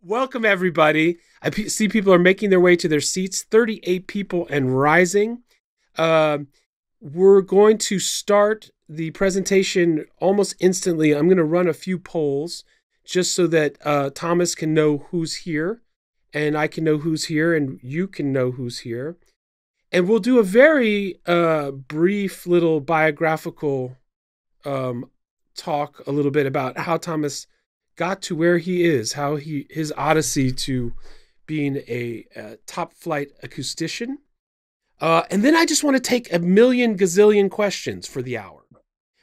Welcome, everybody. See people are making their way to their seats, 38 people and rising. Uh, we're going to start the presentation almost instantly. I'm going to run a few polls just so that Thomas can know who's here, and I can know who's here, and you can know who's here. And we'll do a very brief little biographical talk a little bit about how Thomas got to where he is, how his odyssey to being a top flight acoustician. And then I just want to take a million gazillion questions for the hour.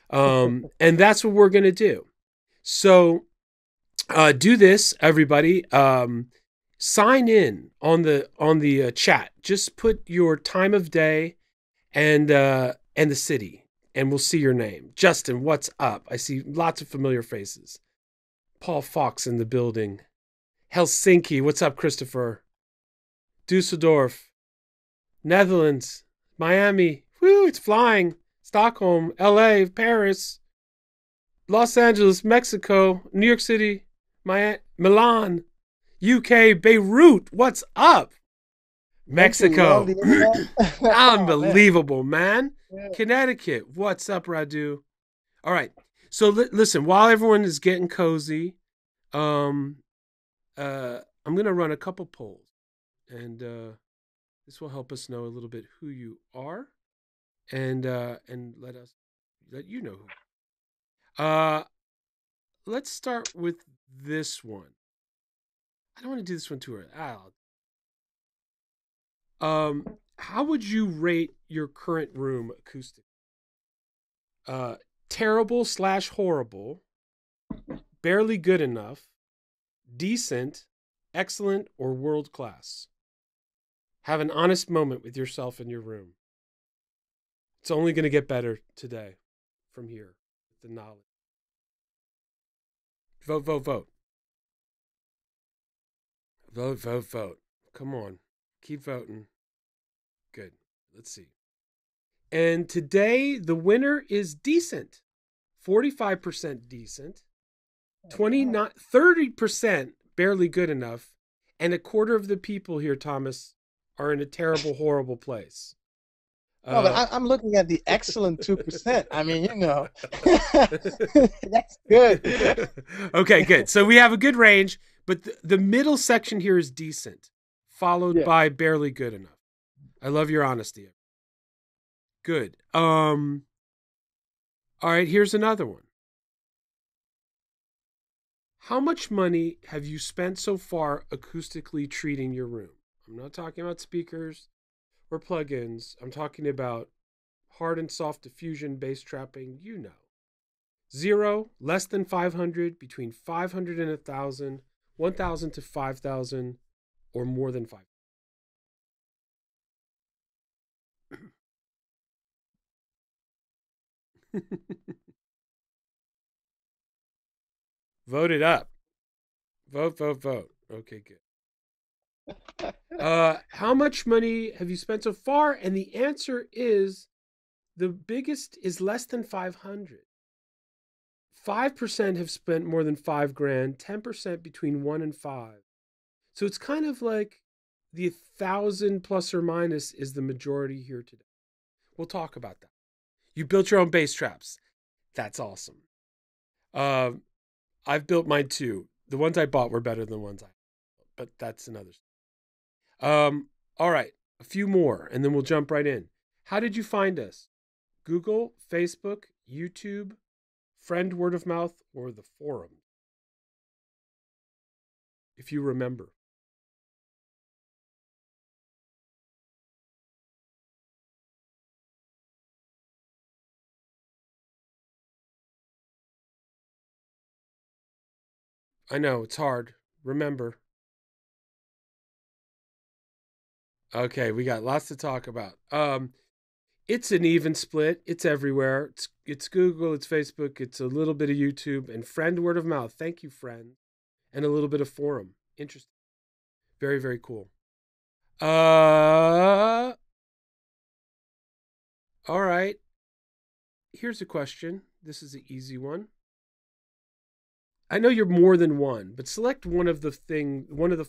And that's what we're going to do. So do this, everybody. Sign in on the chat. Just put your time of day and the city, and we'll see your name. Justin, what's up? I see lots of familiar faces. Paul Fox in the building. Helsinki, what's up, Christopher? Dusseldorf. Netherlands. Miami. Woo, it's flying. Stockholm. LA. Paris. Los Angeles. Mexico. New York City. Milan. UK. Beirut. What's up? Mexico. Unbelievable, man. Yeah. Connecticut. What's up, Radu? All right. So listen, while everyone is getting cozy, I'm going to run a couple polls, and this will help us know a little bit who you are, and let you know who. Let's start with this one. I don't want to do this one too early. How would you rate your current room acoustic? Terrible / horrible, barely good enough, decent, excellent, or world class. Have an honest moment with yourself in your room. It's only going to get better today from here, the knowledge. Vote, vote, vote. Vote, vote, vote. Come on. Keep voting. Good. Let's see. And today, the winner is decent. 45% decent. 30% barely good enough. And a quarter of the people here, Thomas, are in a terrible, horrible place. No, but I'm looking at the excellent 2%. I mean, that's good. Okay, good. So we have a good range, but the middle section here is decent, followed by barely good enough. I love your honesty. Good. All right, here's another one. How much money have you spent so far acoustically treating your room? I'm not talking about speakers or plugins. I'm talking about hard and soft diffusion, bass trapping, 0, less than 500, between 500 and 1,000, 1,000 to 5,000, or more than 5. Vote it up. Vote, vote, vote. Okay, good. How much money have you spent so far? And the answer is the biggest is less than 500. 5% have spent more than $5,000, 10% between 1 and 5. So it's kind of like the 1,000 plus or minus is the majority here today. We'll talk about that. You built your own bass traps. That's awesome. I've built mine too. The ones I bought were better than the ones I built, but that's another story. All right, a few more, and then we'll jump right in. How did you find us? Google, Facebook, YouTube, friend word of mouth, or the forum? If you remember. I know, it's hard. Remember. Okay, we got lots to talk about. It's an even split. It's everywhere. It's Google, it's Facebook, it's a little bit of YouTube, and friend word of mouth. Thank you, friend. And a little bit of forum. Interesting. Very, very cool. All right. Here's a question. This is an easy one. I know you're more than one, but select one of the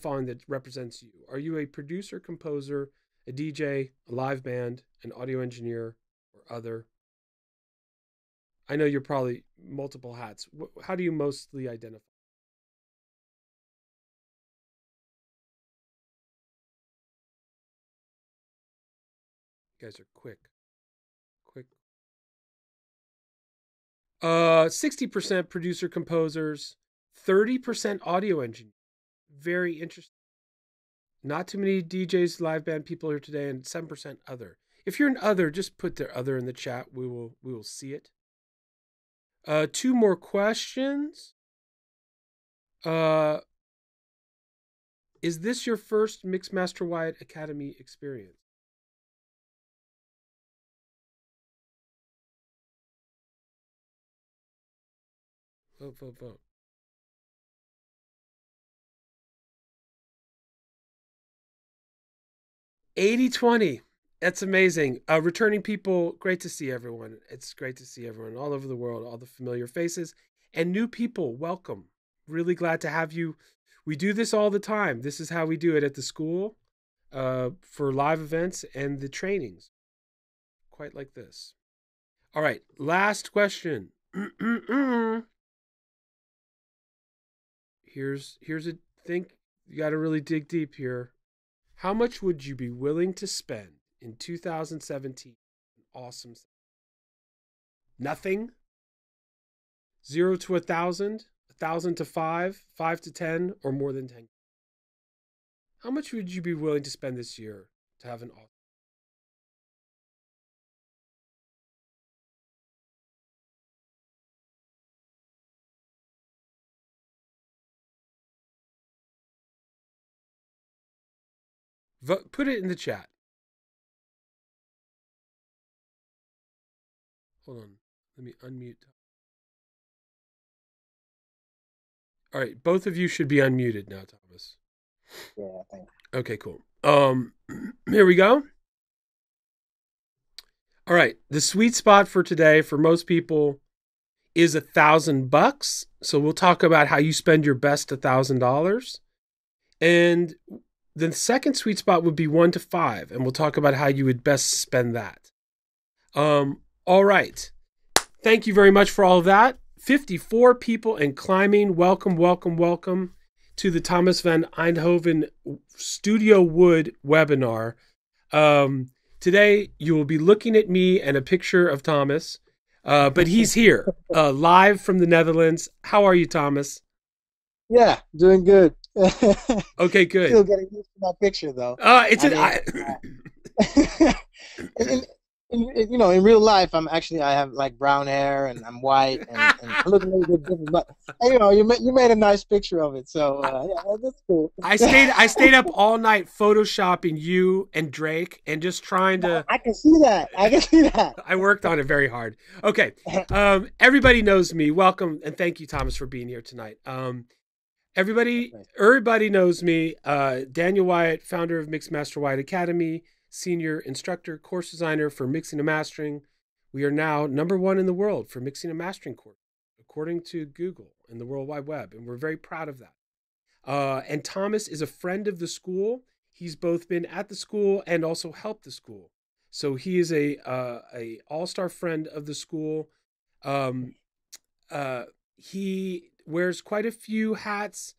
following that represents you. Are you a producer, composer, a DJ, a live band, an audio engineer, or other? I know you're probably multiple hats. How do you mostly identify? You guys are quick. 60% producer composers, 30% audio engineer. Very interesting. Not too many DJs, live band people here today, and 7% other. If you're an other, just put the other in the chat. We will see it. Two more questions. Is this your first Mixmaster Wyatt Academy experience? Vote. 80-20. That's amazing. Returning people, great to see everyone. It's great to see everyone all over the world, all the familiar faces. And new people, welcome. Really glad to have you. We do this all the time. This is how we do it at the school for live events and the trainings. Quite like this. All right, last question. Here's a thing. You got to really dig deep here. How much would you be willing to spend in 2017? Awesome. Nothing? 0 to 1,000? 1,000 to 5? 5 to 10? Or more than 10? How much would you be willing to spend this year to have an awesome? Put it in the chat. Hold on. Let me unmute. All right. Both of you should be unmuted now, Thomas. Yeah, thank you. Okay, cool. Here we go. All right. The sweet spot for today for most people is $1,000. So we'll talk about how you spend your best $1,000. And the second sweet spot would be 1 to 5, and we'll talk about how you would best spend that. All right. Thank you very much for all of that. 54 people and climbing. Welcome to the Thomas van Eijndhoven Studio Wood webinar. Today, you will be looking at me and a picture of Thomas, but he's here live from the Netherlands. How are you, Thomas? Yeah, doing good. Okay, good. Still getting used to my picture, though. In real life, I have like brown hair and I'm white and I look a little bit different. But you made a nice picture of it, so yeah, that's cool. I stayed up all night photoshopping you and Drake and just trying to. I can see that. I worked on it very hard. Okay, everybody knows me. Welcome and thank you, Thomas, for being here tonight. Everybody knows me. Daniel Wyatt, founder of Mixmaster Wyatt Academy, senior instructor, course designer for mixing and mastering. We are now #1 in the world for mixing and mastering course, according to Google and the World Wide Web, and we're very proud of that. And Thomas is a friend of the school. He's both been at the school and also helped the school. So he is a all-star friend of the school. He wears quite a few hats,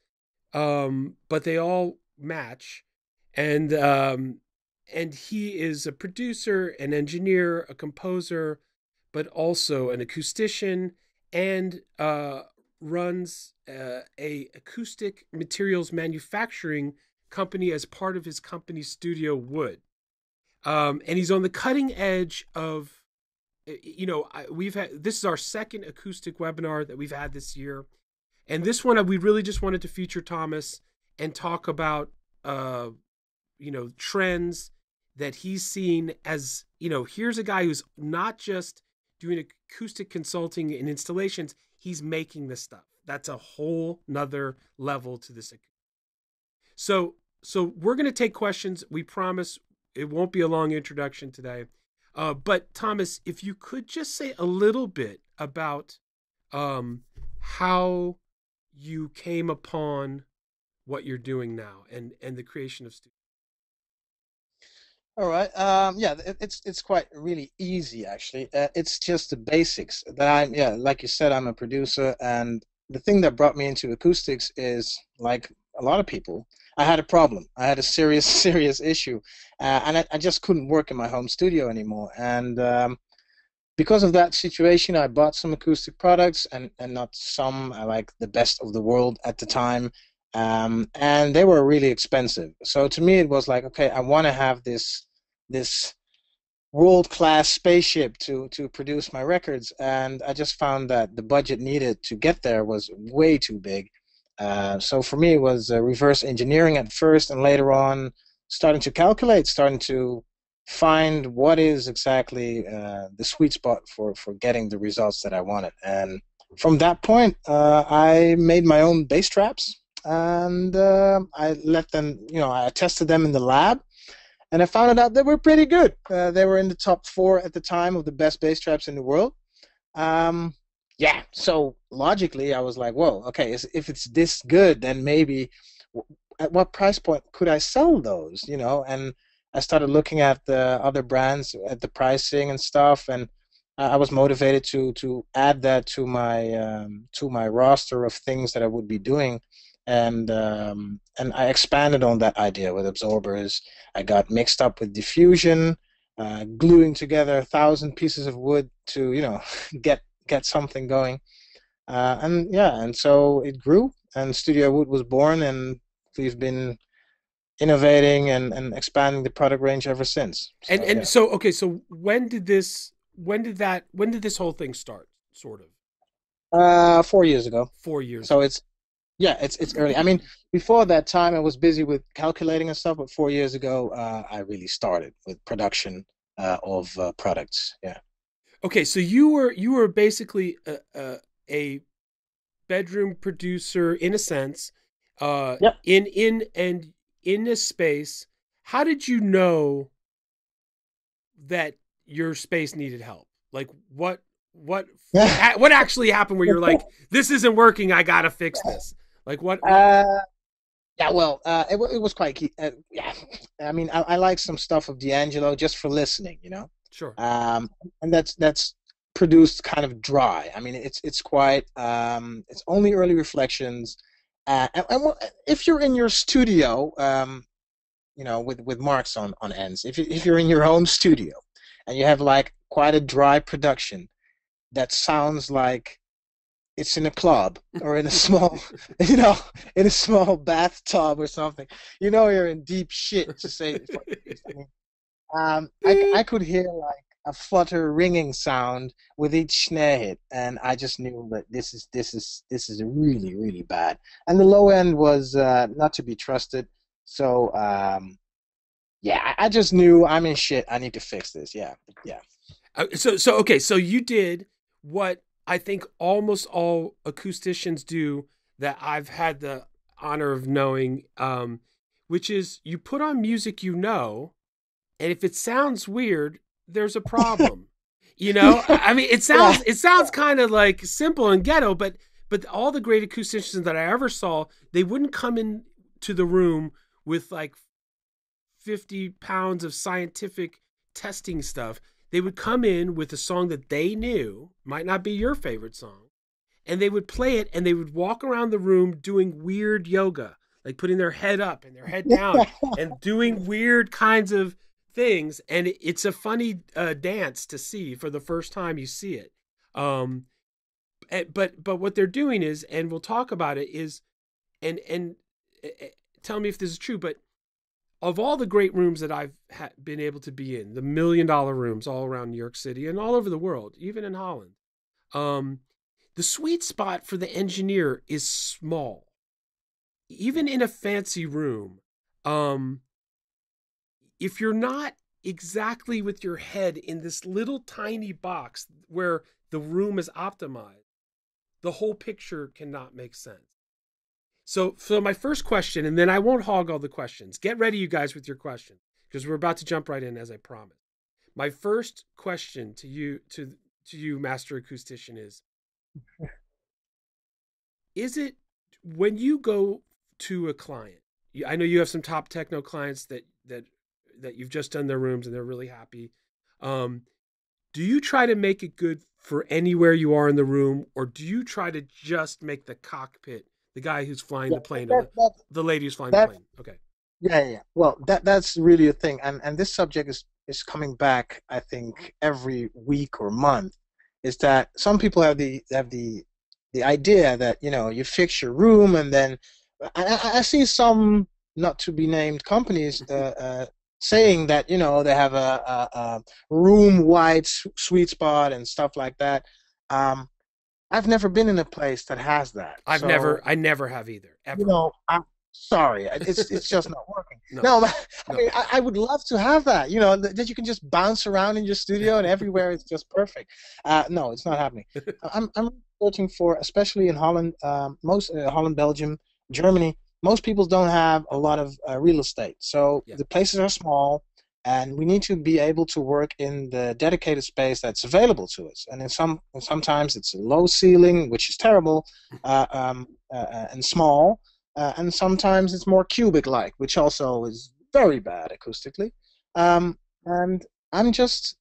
but they all match. And he is a producer, an engineer, a composer, but also an acoustician, and runs a acoustic materials manufacturing company as part of his company Studio Wood. And he's on the cutting edge of, this is our second acoustic webinar that we've had this year. And this one, we really just wanted to feature Thomas and talk about, trends that he's seen as, here's a guy who's not just doing acoustic consulting and installations, he's making this stuff. That's a whole nother level to this. So we're going to take questions. We promise it won't be a long introduction today. But Thomas, if you could just say a little bit about how you came upon what you're doing now and the creation of studio? All right. Yeah, it's quite really easy actually. It's just the basics that yeah, like you said, I'm a producer, and the thing that brought me into acoustics is like a lot of people. I had a problem. I had a serious serious issue, and I just couldn't work in my home studio anymore. And because of that situation, I bought some acoustic products, and not some, I like the best of the world at the time, and they were really expensive. So to me, it was like, okay, I want to have this world class spaceship to produce my records, and I just found that the budget needed to get there was way too big. So for me, it was reverse engineering at first, and later on, starting to calculate, starting to find what is exactly the sweet spot for getting the results that I wanted. And from that point, I made my own bass traps, and I let them, I tested them in the lab, and I found out they were pretty good. They were in the top four at the time of the best bass traps in the world. Um, yeah, so logically, I was like, whoa, okay, if it's this good, then maybe at what price point could I sell those, And I started looking at the other brands, at the pricing and stuff, and I was motivated to add that to my roster of things that I would be doing, and I expanded on that idea with absorbers. I got mixed up with diffusion, gluing together 1,000 pieces of wood to get something going, and yeah, and so it grew, and Studio Wood was born, and we've been innovating and expanding the product range ever since. And So and yeah. so okay, so when did this whole thing start? Sort of 4 years ago. 4 years So ago. it's early. I mean, before that time, I was busy with calculating and stuff, but 4 years ago, I really started with production of products. Yeah. Okay, so you were basically a bedroom producer in a sense, Yep. in this space. How did you know that your space needed help? Like what what actually happened where you're like, this isn't working, I gotta fix this? Like what? uh, yeah. Well, it was quite key. Yeah. I mean, I like some stuff of D'Angelo just for listening. Sure. And that's produced kind of dry. I mean, it's quite it's only early reflections. If you're in your studio, with marks on ends, if you're in your own studio, and you have like quite a dry production that sounds like it's in a club or in a small, in a small bathtub or something, you're in deep shit, to say it. I mean, I could hear like a flutter ringing sound with each snare hit, and I just knew that this is really really bad. And the low end was not to be trusted. So yeah, I just knew I'm in shit. I need to fix this. Yeah, yeah. So okay, so you did what I think almost all acousticians do that I've had the honor of knowing, which is you put on music, and if it sounds weird, there's a problem. I mean, it Yeah. sounds kind of like simple and ghetto, but all the great acousticians that I ever saw, they wouldn't come in to the room with like 50 pounds of scientific testing stuff. They would come in with a song that they knew might not be your favorite song, and they would play it, and they would walk around the room doing weird yoga, like putting their head up and their head down and doing weird kinds of things. And it's a funny dance to see for the first time you see it. But what they're doing is, and we'll talk about it, is and tell me if this is true, but of all the great rooms that I've been able to be in, the $1 million rooms all around New York City and all over the world, even in Holland, the sweet spot for the engineer is small. Even in a fancy room, if you're not exactly with your head in this little tiny box where the room is optimized, the whole picture cannot make sense. So my first question, and then I won't hog all the questions. Get ready, you guys, with your questions, because we're about to jump right in, as I promised. My first question to you, Master Acoustician, is it When you go to a client, I know you have some top techno clients that you've just done their rooms and they're really happy. Um, do you try to make it good for anywhere you are in the room, or do you try to just make the cockpit, the guy who's flying Yeah, the plane, or that, that, the lady who's flying the that plane? Okay. yeah, yeah. Well, that's really a thing, and this subject is coming back. I think every week or month is that some people have the idea that you fix your room and then I see some not to be named companies saying that they have a room wide sweet spot and stuff like that. Um, I've never been in a place that has that, so I never have either, you ever. know, I'm sorry, it's just not working. No, No, I no. mean, I would love to have that, that you can just bounce around in your studio and everywhere it's just perfect. No, it's not happening. I'm searching for, especially in Holland, most Holland, Belgium, Germany. Most people don't have a lot of real estate, so Yeah. the places are small, and we need to be able to work in the dedicated space that's available to us. And sometimes it's a low ceiling, which is terrible, and small, and sometimes it's more cubic-like, which also is very bad acoustically. And I'm just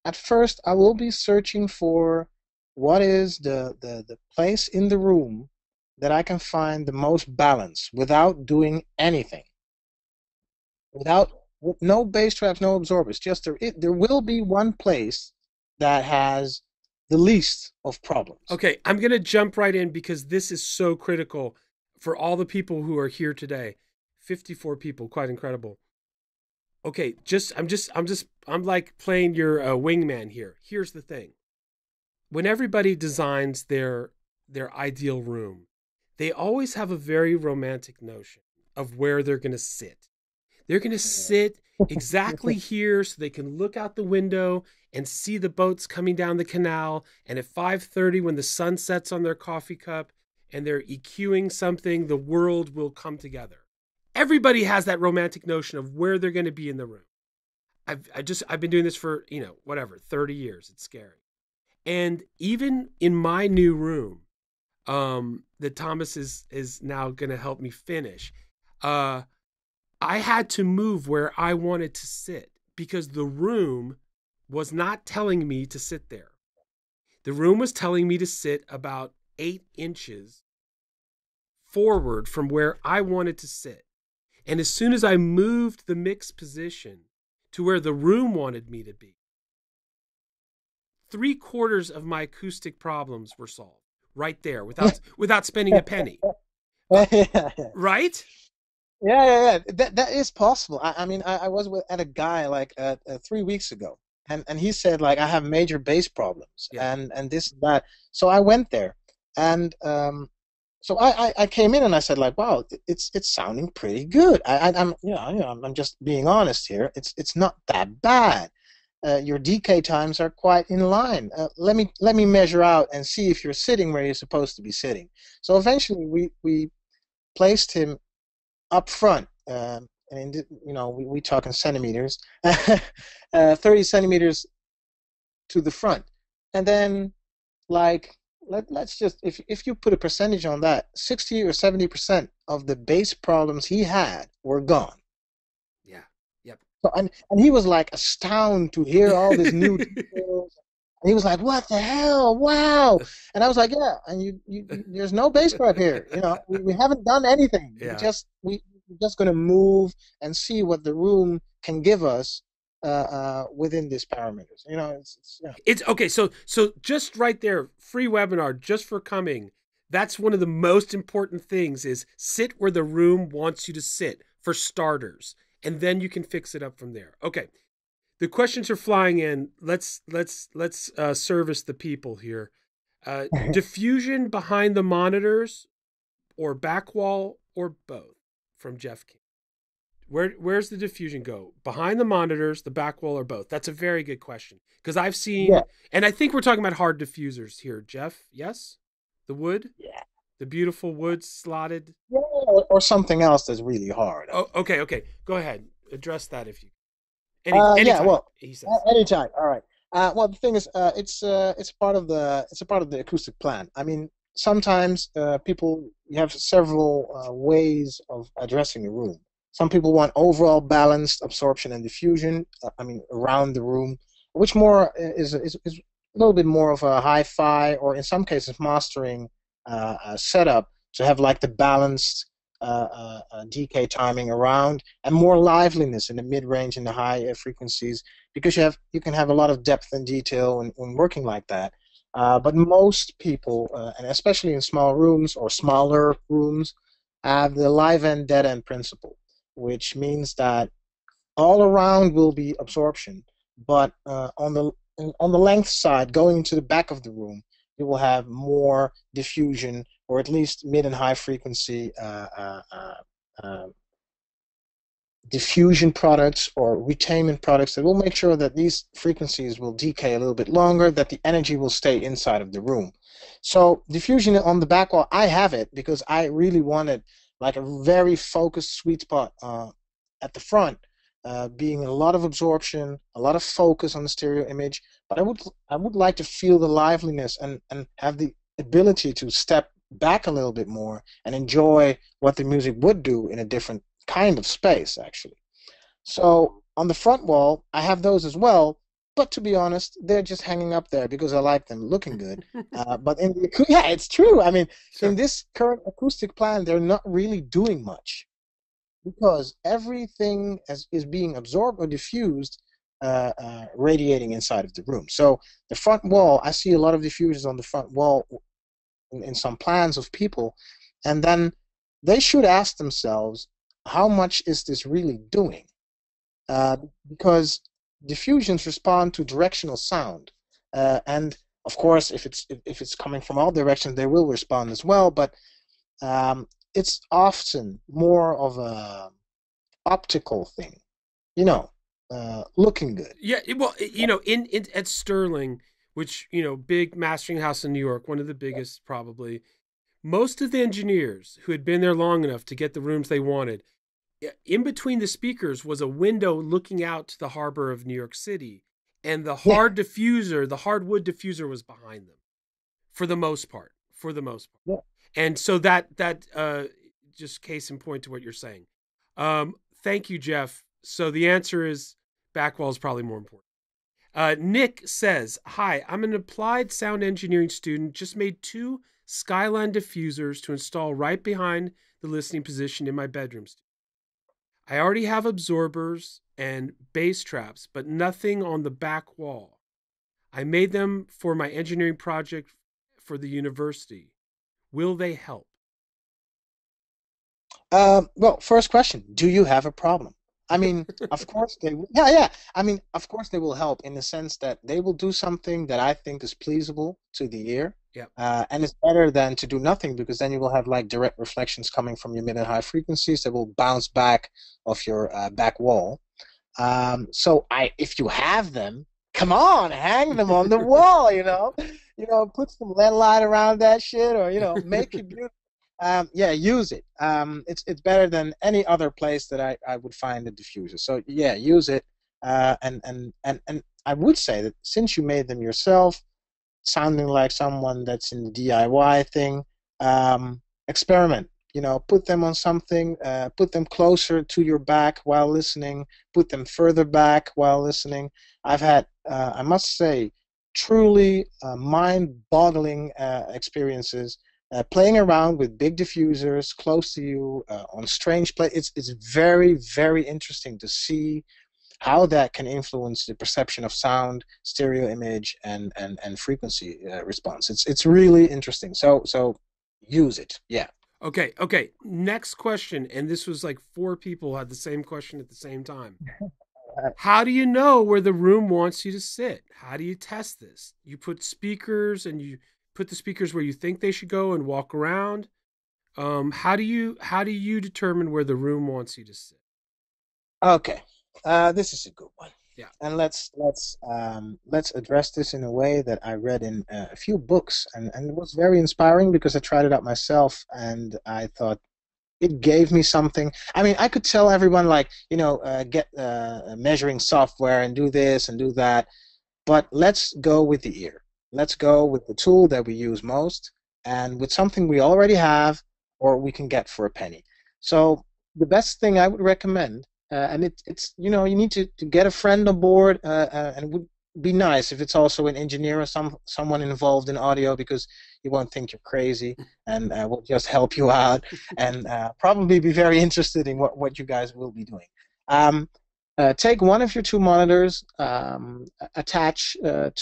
at first I will be searching for what is the place in the room that I can find the most balance without doing anything, without with no bass traps, no absorbers. Just there will be one place that has the least of problems. Okay, I'm going to jump right in because this is so critical for all the people who are here today. 54 people, quite incredible. Okay, I'm like playing your wingman here. Here's the thing. When everybody designs their ideal room, they always have a very romantic notion of where they're going to sit. They're going to sit exactly here so they can look out the window and see the boats coming down the canal. And at 5:30, when the sun sets on their coffee cup and they're EQing something, the world will come together. Everybody has that romantic notion of where they're going to be in the room. I've been doing this for, 30 years. It's scary. And even in my new room, that Thomas is now going to help me finish, I had to move where I wanted to sit because the room was not telling me to sit there. The room was telling me to sit about 8 inches forward from where I wanted to sit. And as soon as I moved the mix position to where the room wanted me to be, 3/4 of my acoustic problems were solved right there without spending a penny. Yeah, Right? yeah. That is possible. I mean, I was at a guy like 3 weeks ago, and he said like I have major bass problems Yeah. and this and that. So I went there, and so I came in and I said like, wow, it's sounding pretty good. I'm just being honest here. It's not that bad. Your decay times are quite in line. Let me measure out and see if you're sitting where you're supposed to be sitting. So eventually we placed him up front, and we talk in centimeters, 30 centimeters to the front, and then like let's just if you put a percentage on that, 60 or 70% of the bass problems he had were gone. Yeah. Yep. So, and he was like astounded to hear all this new details. And he was like, "What the hell? Wow!" And I was like, "Yeah." And there's no bass prep here. We haven't done anything. Yeah. We're just gonna move and see what the room can give us within these parameters. It's okay. So just right there, free webinar just for coming. That's one of the most important things is sit where the room wants you to sit for starters. And then you can fix it up from there. Okay. The questions are flying in. Let's service the people here. Diffusion behind the monitors or back wall or both from Jeff King. Where's the diffusion go? Behind the monitors, the back wall, or both? That's a very good question. Because I've seen, Yeah. and I think we're talking about hard diffusers here, Jeff. Yes? The wood? Yeah. The beautiful wood slotted? Yeah, or something else that's really hard. Oh, okay. Go ahead. Address that if you Yeah, anytime, well, he says. anytime. All right. Well, the thing is, it's a part of the acoustic plan. I mean, sometimes people you have several ways of addressing the room. Some people want overall balanced absorption and diffusion. I mean, around the room, which more is a little bit more of a hi-fi, or in some cases mastering setup to have like the balanced decay timing around, and more liveliness in the mid-range and the high frequencies, because you can have a lot of depth and detail when working like that. But most people, and especially in small rooms or smaller rooms, have the live end dead end principle, which means that all around will be absorption, but on the length side, going to the back of the room, you will have more diffusion, or at least mid and high frequency uh, diffusion products or retainment products that will make sure that these frequencies will decay a little bit longer, that the energy will stay inside of the room. So diffusion on the back wall, I have it because I really wanted like a very focused sweet spot at the front, being a lot of absorption, a lot of focus on the stereo image. But I would like to feel the liveliness and have the ability to step back a little bit more and enjoy what the music would do in a different kind of space, actually. So on the front wall, I have those as well. But to be honest, they're just hanging up there because I like them looking good. But in the yeah, it's true. I mean, in Sure. this current acoustic plan, they're not really doing much because everything is being absorbed or diffused, radiating inside of the room. So the front wall, I see a lot of diffusers on the front wall in some plans of people, and then they should ask themselves, how much is this really doing? uh, because diffusions respond to directional sound, and of course, if it's coming from all directions, they will respond as well. But it's often more of a optical thing, you know, looking good. Yeah, well, in at Sterling, which big mastering house in New York, one of the biggest probably. Most of the engineers who had been there long enough to get the rooms they wanted, in between the speakers was a window looking out to the harbor of New York City, and Yeah, the hardwood diffuser was behind them for the most part. For the most part, yeah. and so that just case in point to what you're saying. Thank you, Jeff. So the answer is back wall is probably more important. Nick says, "Hi, I'm an applied sound engineering student. Just made two Skyline diffusers to install right behind the listening position in my bedroom. I already have absorbers and bass traps, but nothing on the back wall. I made them for my engineering project for the university. Will they help?" Well, first question: do you have a problem? I mean, of course they. Yeah, yeah. I mean, of course they will help in the sense that they will do something that I think is pleasable to the ear, Yeah. and it's better than to do nothing because then you will have like direct reflections coming from your mid and high frequencies that will bounce back off your back wall. So if you have them, come on, hang them on the wall. Put some LED light around that shit, or make it beautiful. Yeah, use it. It's better than any other place that I would find a diffuser. So yeah, use it. And I would say that since you made them yourself, sounding like someone that's in the DIY thing, experiment. Put them on something, put them closer to your back while listening, put them further back while listening. I've had, I must say, truly mind-boggling experiences playing around with big diffusers close to you on strange play. It's very, very interesting to see how that can influence the perception of sound, stereo image, and frequency response. It's really interesting. So use it. Yeah. Okay. Next question. And this was like four people had the same question at the same time. How do you know where the room wants you to sit? How do you test this? You put speakers and you put the speakers where you think they should go and walk around. How do you determine where the room wants you to sit? Okay. This is a good one. Yeah. And let's address this in a way that I read in a few books, and it was very inspiring because I tried it out myself, and I thought it gave me something. I mean, I could tell everyone like, get measuring software and do this and do that, but let's go with the ear. Let's go with the tool that we use most, and with something we already have or we can get for a penny. So the best thing I would recommend, and it's you need to get a friend on board, and it would be nice if it's also an engineer or someone involved in audio, because he won't think you're crazy and will just help you out and probably be very interested in what you guys will be doing. Um, take one of your two monitors, attach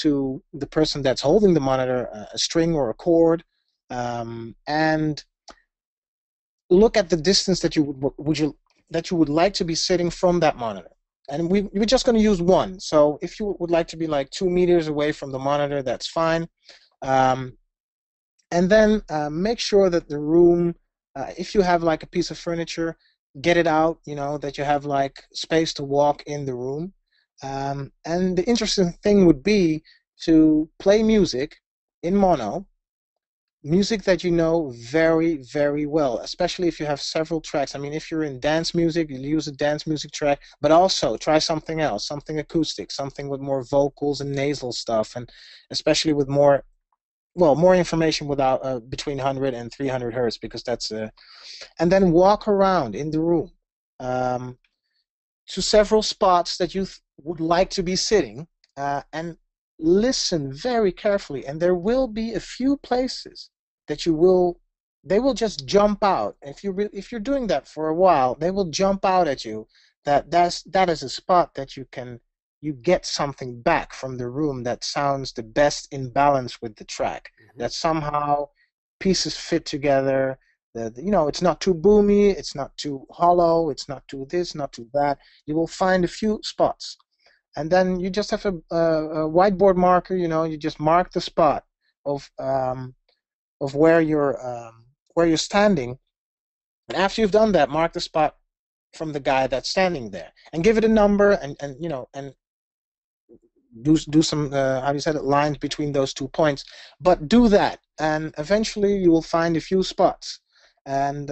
to the person that's holding the monitor a string or a cord, and look at the distance that you would like to be sitting from that monitor. And we're just going to use one. So if you would like to be like 2 meters away from the monitor, that's fine. Um, and then make sure that the room, if you have like a piece of furniture, get it out, that you have like space to walk in the room. And the interesting thing would be to play music in mono, music that you know very, very well, especially if you have several tracks. I mean, if you're in dance music, you use a dance music track, but also try something else, something acoustic, something with more vocals and nasal stuff, and especially with more information without between 100 and 300 hertz, because that's and then walk around in the room um, to several spots that you would like to be sitting, and listen very carefully. And there will be a few places that they will just jump out. If you're doing that for a while, they will jump out at you. That is a spot that you get something back from the room that sounds the best in balance with the track. Mm-hmm. That somehow pieces fit together. It's not too boomy, it's not too hollow, it's not too this, not too that. You will find a few spots, and then you just have a whiteboard marker. You just mark the spot of where you're standing, and after you've done that, mark the spot from the guy that's standing there, and give it a number, and do some how do you say it, lines between those 2 points. But do that, and eventually you will find a few spots. And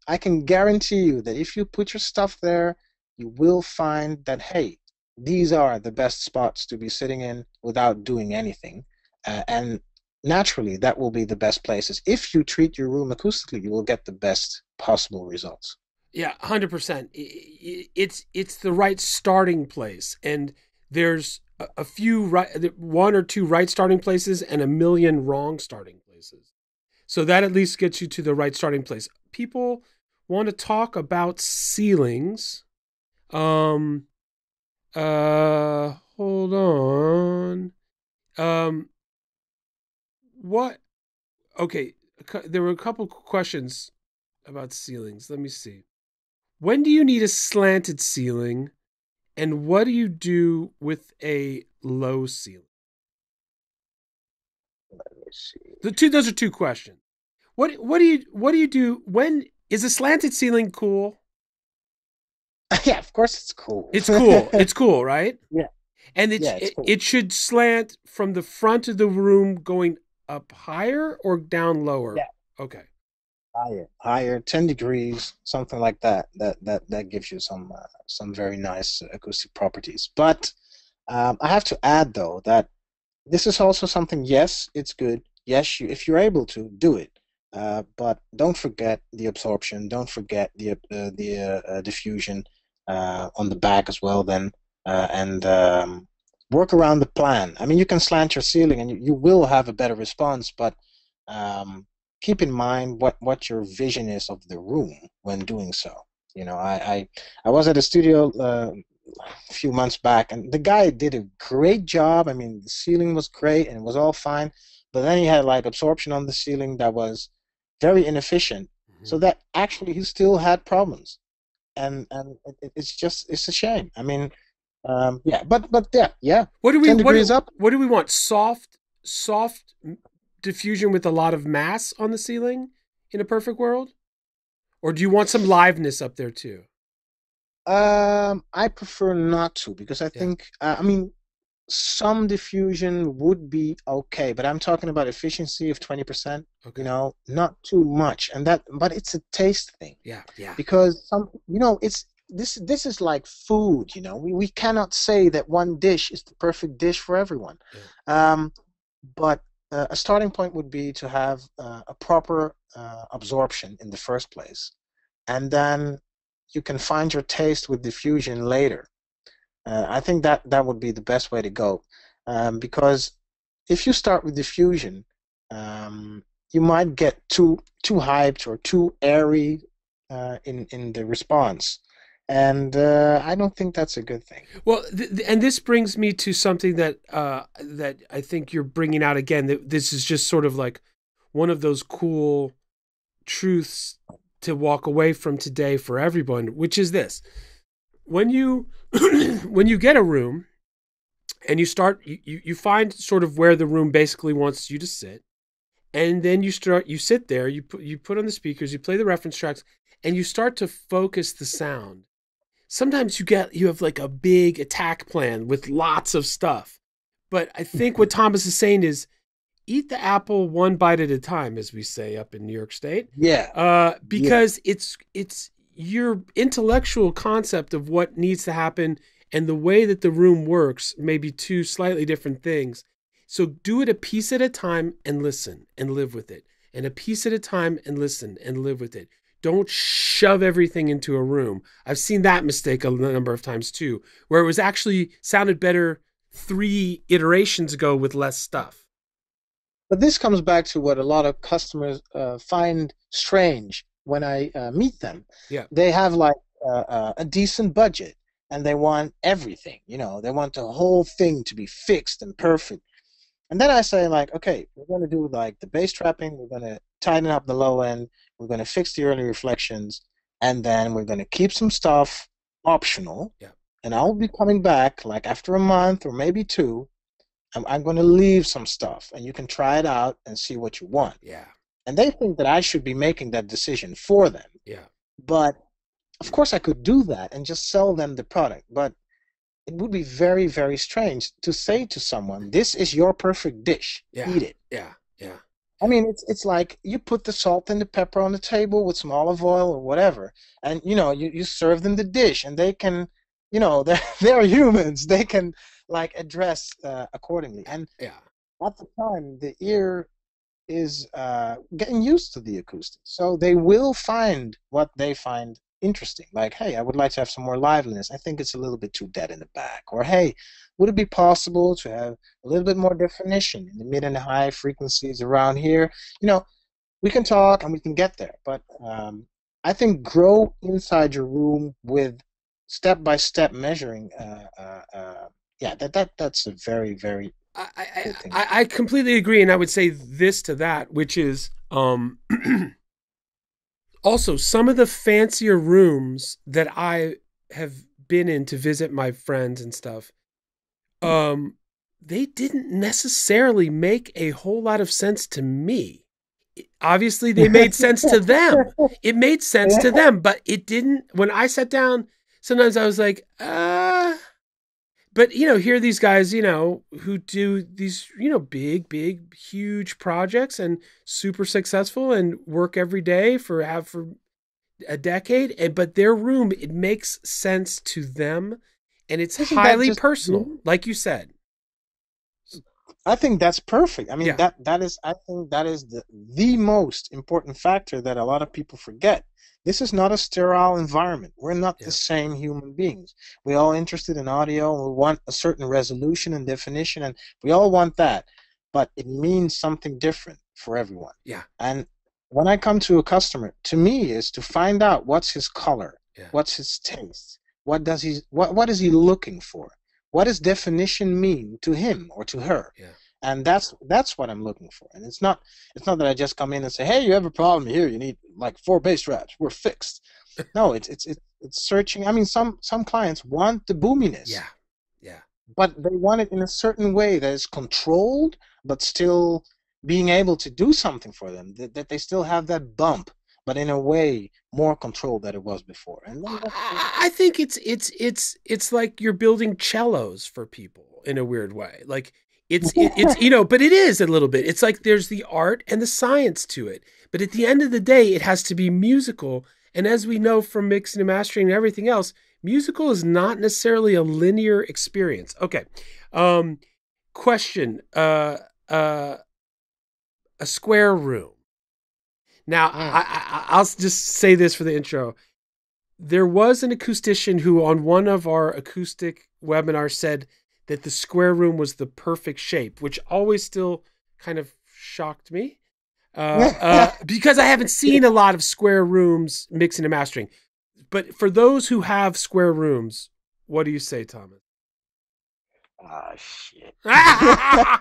I can guarantee you that if you put your stuff there, you will find that, hey, these are the best spots to be sitting in without doing anything. And naturally, that will be the best places. If you treat your room acoustically, you will get the best possible results. Yeah, 100%. It's the right starting place, and there's a few right, one or two right starting places, and a million wrong starting places. So that at least gets you to the right starting place. People want to talk about ceilings. Um, Hold on. Um, what? Okay, there were a couple questions about ceilings. Let me see. When do you need a slanted ceiling, and what do you do with a low ceiling? Let me see. Those are two questions. What do you do when is a slanted ceiling cool? Yeah, of course it's cool. It's cool. It's cool, right? Yeah, And yeah, it's cool. it should slant from the front of the room going up higher or down lower. Yeah, Okay. higher, 10 degrees, something like that. That gives you some very nice acoustic properties. But I have to add though that this is also something. Yes, it's good. Yes, if you're able to do it, but don't forget the absorption. Don't forget the diffusion on the back as well. Then and work around the plan. I mean, you can slant your ceiling, and you will have a better response. But keep in mind what your vision is of the room when doing so. I was at a studio a few months back, and the guy did a great job. I mean, the ceiling was great and it was all fine, but then he had like absorption on the ceiling that was very inefficient. Mm-hmm. So that actually he still had problems, and it's a shame. I mean, yeah, but yeah, What do we 10 degrees up. what do we want? Soft diffusion with a lot of mass on the ceiling in a perfect world, or do you want some liveness up there too? I prefer not to, because I Yeah. think I mean, some diffusion would be okay, but I'm talking about efficiency of 20%, Okay. not too much. But it's a taste thing, Yeah. Yeah. because it's this is like food, we cannot say that one dish is the perfect dish for everyone. Yeah. Um, but a starting point would be to have a proper absorption in the first place, and then you can find your taste with diffusion later. I think that that would be the best way to go, because if you start with diffusion, you might get too hyped or too airy in the response, and I don't think that's a good thing. Well, and this brings me to something that that I think you're bringing out again. That this is just sort of like one of those cool truths to walk away from today for everyone, which is this: when you when you get a room and you start, you find sort of where the room basically wants you to sit, and then you sit there, you put on the speakers, you play the reference tracks, and you start to focus the sound. Sometimes you have like a big attack plan with lots of stuff. But I think what Thomas is saying is eat the apple one bite at a time, as we say up in New York State. Yeah, yeah. Because it's your intellectual concept of what needs to happen and the way that the room works may be two slightly different things. So do it a piece at a time and listen and live with it. And a piece at a time and listen and live with it. Don't shove everything into a room. I've seen that mistake a number of times too, where it was actually sounded better 3 iterations ago with less stuff. But this comes back to what a lot of customers find strange when I meet them. Yeah. They have like a decent budget and they want everything, they want the whole thing to be fixed and perfect. And then I say, like, okay, we're going to do like the bass trapping, we're going to tighten up the low end, we're going to fix the early reflections, and then we're going to keep some stuff optional. Yeah. And I'll be coming back like after a month or maybe two. I'm going to leave some stuff and you can try it out and see what you want. Yeah. And they think that I should be making that decision for them. Yeah. But of course, I could do that and just sell them the product. But it would be very, very strange to say to someone, "This is your perfect dish. Yeah. Eat it." Yeah. Yeah. I mean, it's like you put the salt and the pepper on the table with some olive oil or whatever, and you serve them the dish, and they can, they're humans. They can like address accordingly. And Yeah. at the time, the ear is getting used to the acoustics, so they will find what they find interesting. Like, hey, I would like to have some more liveliness. I think it's a little bit too dead in the back. Or, hey, would it be possible to have a little bit more definition in the mid and high frequencies around here? We can talk and we can get there. But I think grow inside your room with step-by-step measuring. Yeah, that's a very, very good thing. I completely agree, and I would say this to that, which is also some of the fancier rooms that I have been in to visit my friends and stuff. They didn't necessarily make a whole lot of sense to me. Obviously, they made sense to them. It made sense to them, but it didn't. When I sat down, sometimes I was like, But, here are these guys, who do these, big, huge projects and super successful and work every day for a decade. But their room, it makes sense to them. And it's highly personal, like you said. I think that's perfect. I mean, Yeah. I think that is the most important factor that a lot of people forget. This is not a sterile environment. We're not the same human beings. We're all interested in audio, and we want a certain resolution and definition, and we all want that. But it means something different for everyone. Yeah. And when I come to a customer, to me, is to find out what's his color, what's his taste, what is he looking for, what does definition mean to him or to her. Yeah. And that's what I'm looking for. And it's not that I just come in and say, hey, you have a problem here, you need like 4 bass traps, we're fixed. No, it's searching. I mean, some clients want the boominess. Yeah. Yeah. But they want it in a certain way that is controlled, but still being able to do something for them. That they still have that bump, but in a way more controlled than it was before. And I think it's like you're building cellos for people in a weird way. Like it's but it is a little bit. It's like there's the art and the science to it. But at the end of the day, it has to be musical. And as we know from mixing and mastering and everything else, musical is not necessarily a linear experience. Okay. Question. a square room. Now, Mm. I'll just say this for the intro. There was an acoustician who, on one of our acoustic webinars, said that the square room was the perfect shape, which always still kind of shocked me because I haven't seen a lot of square rooms mixing and mastering. But for those who have square rooms, what do you say, Thomas? Oh shit. Oh,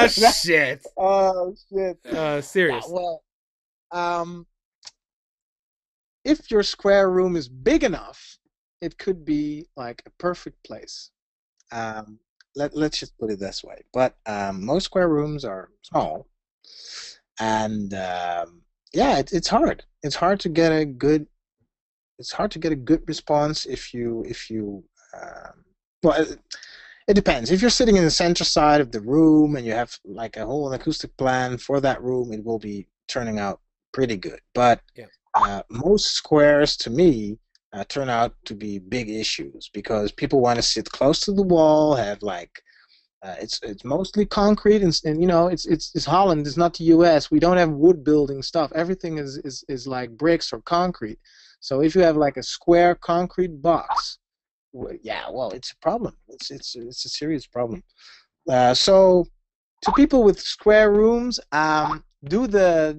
shit. Oh shit. Yeah, Serious. well, um, if your square room is big enough, it could be like a perfect place. Um, let's just put it this way. But most square rooms are small, and yeah, it's hard. It's hard to get a good. It's hard to get a good response if you. Well, it depends. If you're sitting in the center side of the room and you have like a whole acoustic plan for that room, it will be turning out pretty good. But Yeah. most squares, to me, turn out to be big issues because people want to sit close to the wall, have like it's mostly concrete, and you know it's Holland. It's not the U.S. We don't have wood building stuff. Everything is like bricks or concrete. So if you have like a square concrete box, yeah, well, it's a problem. It's a serious problem. So to people with square rooms, do the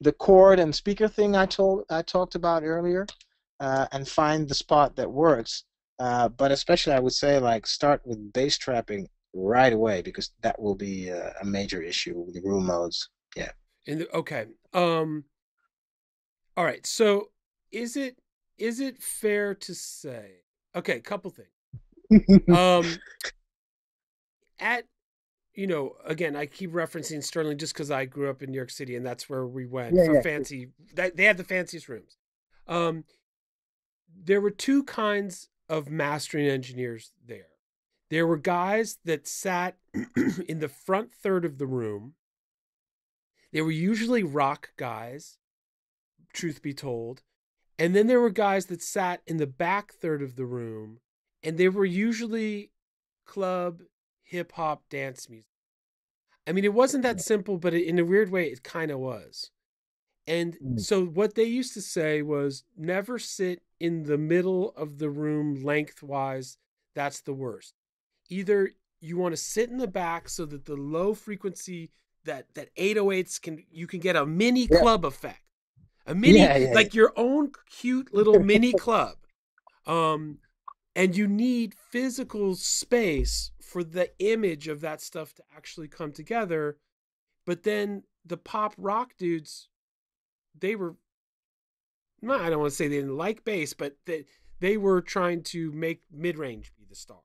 the chord and speaker thing I talked about earlier, and find the spot that works. But especially, I would say like start with bass trapping right away because that will be a major issue with the room modes. Yeah. Okay. All right. So is it fair to say? Okay, couple things. Um, at again, I keep referencing Sterling just because I grew up in New York City and that's where we went Yeah, for yeah. fancy. They had the fanciest rooms. Um, there were two kinds of mastering engineers there. There were guys that sat in the front third of the room. They were usually rock guys, truth be told. And then there were guys that sat in the back third of the room, and they were usually club, hip hop, dance music. I mean, it wasn't that simple, but in a weird way, it kind of was. And Mm. so what they used to say was never sit in the middle of the room lengthwise. That's the worst. Either you want to sit in the back so that the low frequency that 808s you can get a mini Yeah, club effect. A mini, yeah, yeah, like your own cute little mini club. Um and you need physical space for the image of that stuff to actually come together. But then the pop rock dudes, they were, I don't want to say they didn't like bass, but they were trying to make mid-range be the star.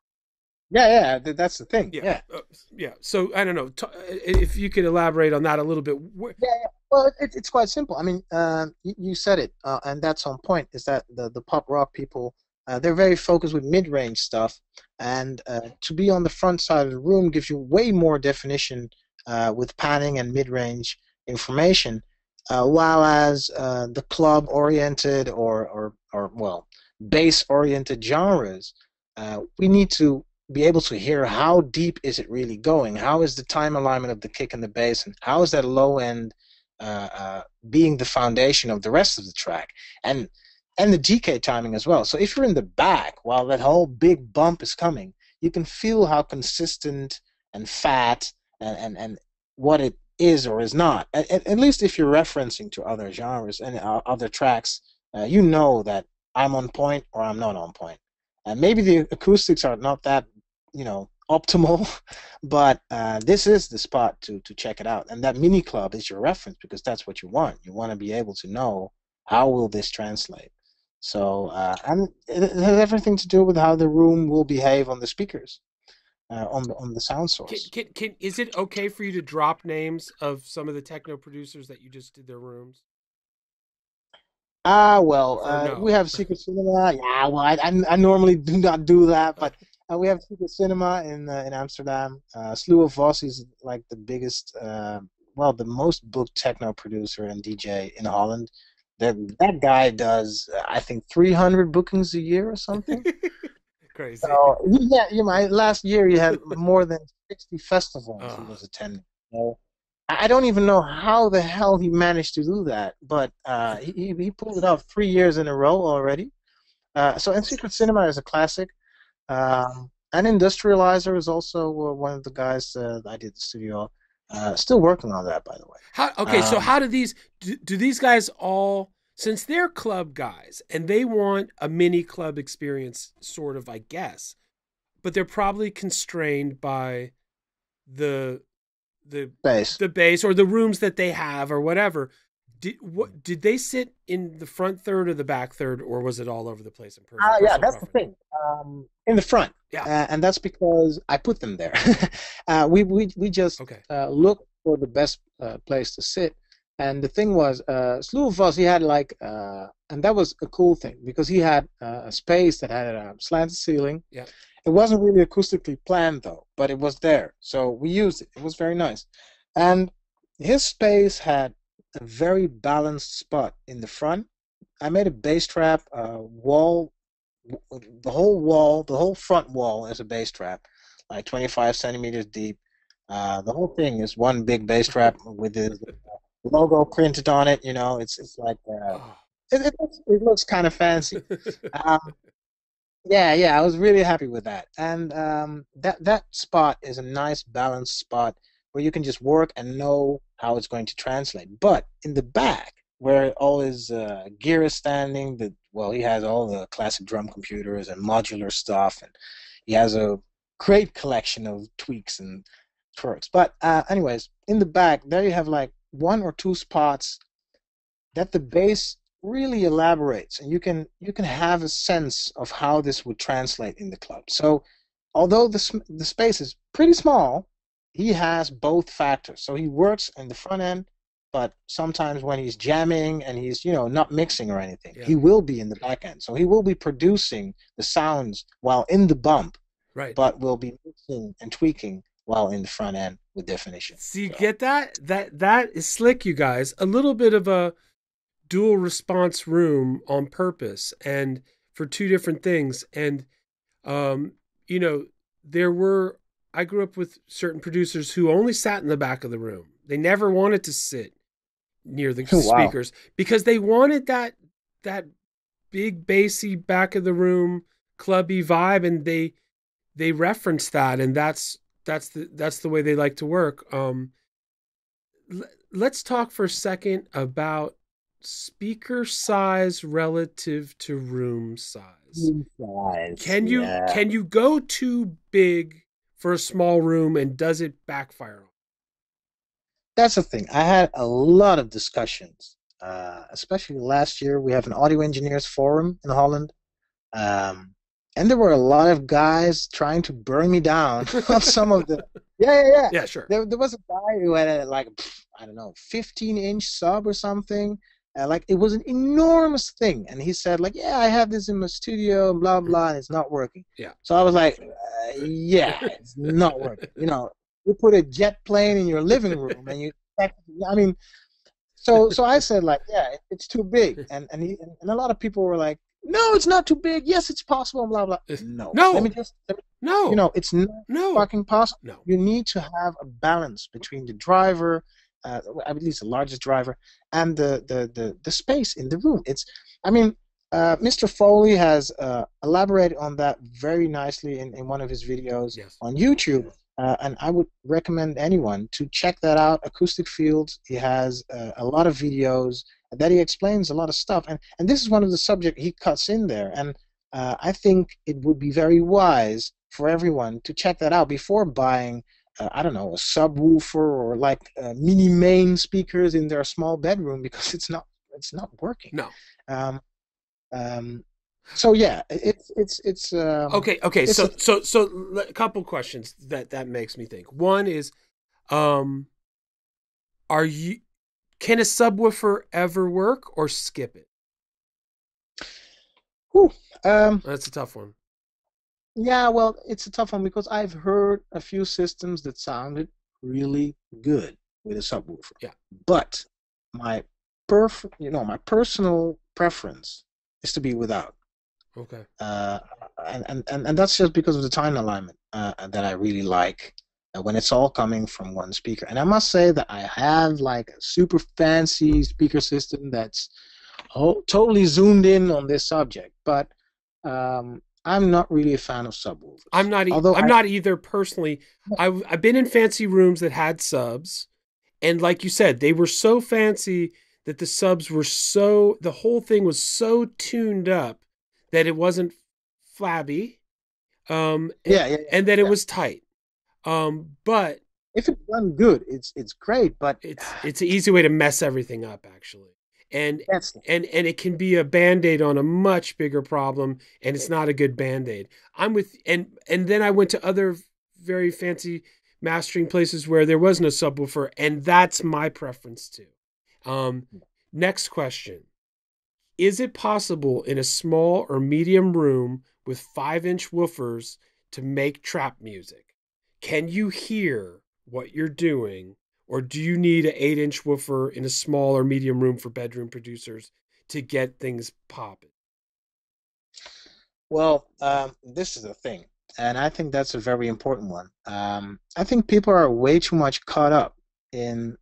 yeah. That's the thing. Yeah. Yeah. Yeah. So I don't know if you could elaborate on that a little bit. Yeah, yeah. Well, it's quite simple. I mean, you said it, and that's on point. Is that the pop rock people? They're very focused with mid-range stuff, and to be on the front side of the room gives you way more definition with panning and mid-range information, while as the club-oriented or well, bass-oriented genres, we need to be able to hear how deep is it really going, how is the time alignment of the kick and the bass, and how is that low end being the foundation of the rest of the track, and the GK timing as well. So if you're in the back while that whole big bump is coming, you can feel how consistent and fat and what it is or is not. At least if you're referencing to other genres and other tracks, you know that I'm on point or I'm not on point. And maybe the acoustics are not that, optimal, but this is the spot to check it out. And that mini club is your reference because that's what you want. You want to be able to know how will this translate. So and it has everything to do with how the room will behave on the speakers, on the sound source. Is it okay for you to drop names of some of the techno producers that you just did their rooms? Ah, well, Or we no? have Secret Cinema. Yeah, well, I normally do not do that, but we have Secret Cinema in Amsterdam. Slew of Voss is like the biggest, well, the most booked techno producer and DJ in Holland. That guy does, I think, 300 bookings a year or something. Crazy. So yeah, last year he had more than 60 festivals he Oh, was attending. So I don't even know how the hell he managed to do that, but he pulled it off 3 years in a row already. So and Secret Cinema is a classic. And Industrializer is also one of the guys I did the studio. Still working on that, by the way. how? Okay, so Um, how do these guys all? Since they're club guys and they want a mini club experience, sort of, I guess, but they're probably constrained by the the Bass. the base or the rooms that they have or whatever. Did they sit in the front third or the back third, or was it all over the place in Yeah, personal that's the preference? thing. In the front, Yeah. and that's because I put them there. We just Okay. looked for the best place to sit, and the thing was, Slew of Us, he had like, and that was a cool thing because he had a space that had a slanted ceiling. Yeah. It wasn't really acoustically planned though, but it was there, so we used it. It was very nice, and his space had a very balanced spot in the front. I made a bass trap wall, the whole front wall is a bass trap, like 25 centimeters deep. The whole thing is one big bass trap with the logo printed on it. It's like Oh. it looks kind of fancy. Um, yeah, I was really happy with that, and that spot is a nice balanced spot where you can just work and know how it's going to translate. But in the back, where all his gear is standing, he has all the classic drum computers and modular stuff, and he has a great collection of tweaks and twerks. But anyways, in the back, there you have like one or two spots that the bass really elaborates, and you can have a sense of how this would translate in the club. So although the space is pretty small, he has both factors. So he works in the front end, but sometimes when he's jamming and he's not mixing or anything, Yeah. he will be in the back end. So he will be producing the sounds while in the bump, Right. but will be mixing and tweaking while in the front end with definition. So you So get that? That is slick, you guys. A little bit of a dual response room on purpose and for two different things. And um, you know, there were I grew up with certain producers who only sat in the back of the room. They never wanted to sit near the wow. speakers because they wanted that big bassy back of the room clubby vibe, and they reference that, and that's the way they like to work. Let's talk for a second about speaker size relative to room size. Size, Can yeah. you go too big for a small room, and does it backfire? That's the thing. I had a lot of discussions, especially last year. We have an audio engineers forum in Holland, um, and there were a lot of guys trying to burn me down on some of the. Yeah, yeah, yeah. Yeah, sure. There was a guy who had like I don't know, 15-inch sub or something. Like it was an enormous thing, and he said like, "Yeah, I have this in my studio, blah blah, and it's not working." Yeah. So I was like, "Yeah, it's not working." You put a jet plane in your living room, and I mean, so I said like, "Yeah, it's too big," and a lot of people were like, "No, it's not too big. Yes, it's possible." Blah blah. No, No, no, it's not no, fucking possible. no. You need to have a balance between the driver, at least the largest driver, and the space in the room. I mean, Mr. Foley has elaborated on that very nicely in one of his videos Yes. on YouTube. And I would recommend anyone to check that out. Acoustic Fields. He has a lot of videos that he explains a lot of stuff, and this is one of the subject he cuts in there. And I think it would be very wise for everyone to check that out before buying, I don't know, a subwoofer or like mini main speakers in their small bedroom because it's not working. No. Um, um, so yeah, Okay. it's a So a couple questions that makes me think. One is, um, are you can a subwoofer ever work or skip it? whew, That's a tough one. yeah, well, it's a tough one because I've heard a few systems that sounded really good with a subwoofer. Yeah. But my my personal preference is to be without. Okay. Uh, and that's just because of the time alignment that I really like when it's all coming from one speaker. And I must say that I have like a super fancy speaker system that's totally zoomed in on this subject, but I'm not really a fan of subwoofers. Although I'm not either personally. I've been in fancy rooms that had subs, and like you said, they were so fancy that the subs were the whole thing was so tuned up that it wasn't flabby, yeah, yeah, and that it yeah. was tight. But If it's done good, it's great, but it's an easy way to mess everything up, actually. And that's and it can be a band-aid on a much bigger problem, and it's not a good band-aid. I'm with and then I went to other very fancy mastering places where there was no subwoofer, and that's my preference too. Um, Next question. Is it possible in a small or medium room with 5-inch woofers to make trap music? Can you hear what you're doing, or do you need an 8-inch woofer in a small or medium room for bedroom producers to get things popping? well. This is the thing, and I think that's a very important one. I think people are way too much caught up in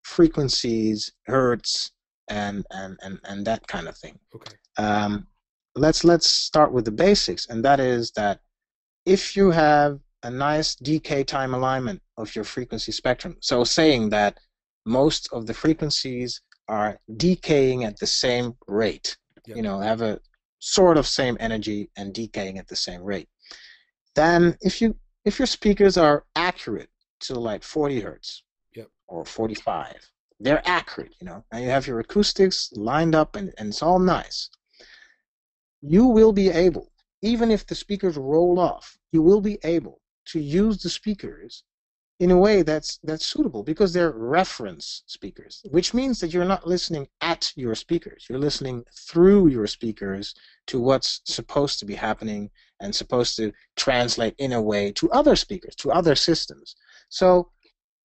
frequencies, hertz, and that kind of thing. Okay. Um, let's start with the basics, and that is that if you have a nice decay time alignment of your frequency spectrum, so saying that most of the frequencies are decaying at the same rate, Yep. have a sort of same energy and decaying at the same rate, then if your speakers are accurate to like 40 hertz Yep. or 45, they're accurate, and you have your acoustics lined up and it's all nice, you will be able, even if the speakers roll off, you will be able to use the speakers in a way that's suitable because they're reference speakers, which means that you're not listening at your speakers. You're listening through your speakers to what's supposed to be happening and supposed to translate in a way to other speakers, to other systems. So,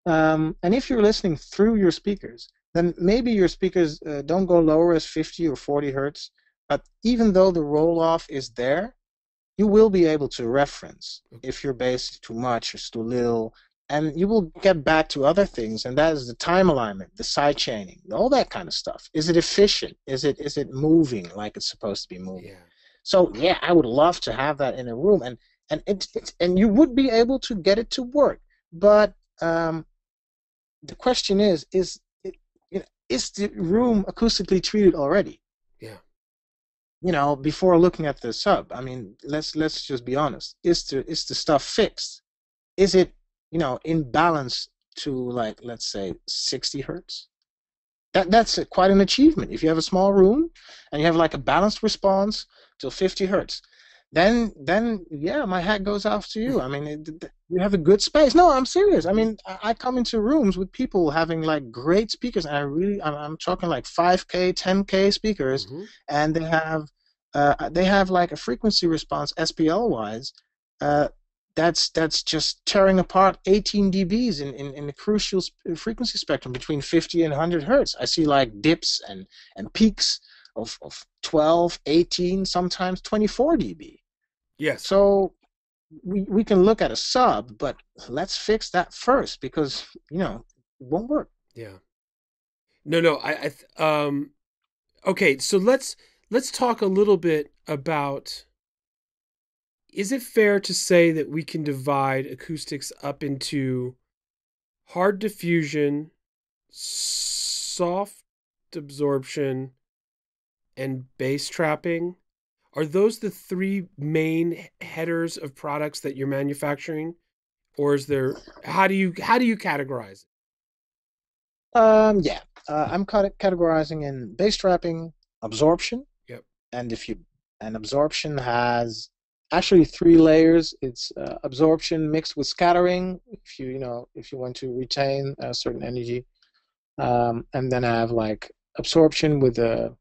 and if you're listening through your speakers, then maybe your speakers don't go lower as 50 or 40 hertz, but even though the roll off is there, you will be able to reference if your bass is too much or it's too little, and you will get back to other things, and that is the time alignment, the side chaining, all that kind of stuff. Is it efficient? Is it moving like it's supposed to be moving? Yeah. So yeah, I would love to have that in a room, and you would be able to get it to work. But the question is the room acoustically treated already? Yeah. Before looking at the sub, I mean, let's just be honest. Is the stuff fixed? Is it, in balance to, like, let's say 60 hertz? That's quite an achievement. If you have a small room and you have like a balanced response till 50 hertz, then yeah, my hat goes off to you. I mean, you have a good space. No, I'm serious. I mean, I come into rooms with people having like great speakers, and I'm talking like 5K, 10K speakers, Mm-hmm. and they have like a frequency response SPL wise. Uh, that's just tearing apart 18 dBs in the crucial frequency spectrum between 50 and 100 hertz. I see like dips and peaks of 12, 18, sometimes 24 dB. Yes. So we can look at a sub, but let's fix that first because, it won't work. Yeah. No. Okay. So let's talk a little bit about. Is it fair to say that we can divide acoustics up into hard diffusion, soft absorption, and bass trapping? Are those the three main headers of products that you're manufacturing, or is there? How do you categorize it? Yeah, I'm categorizing in bass trapping, absorption, Yep. and if you and absorption has actually three layers. It's absorption mixed with scattering. If you want to retain a certain energy, and then I have like absorption with a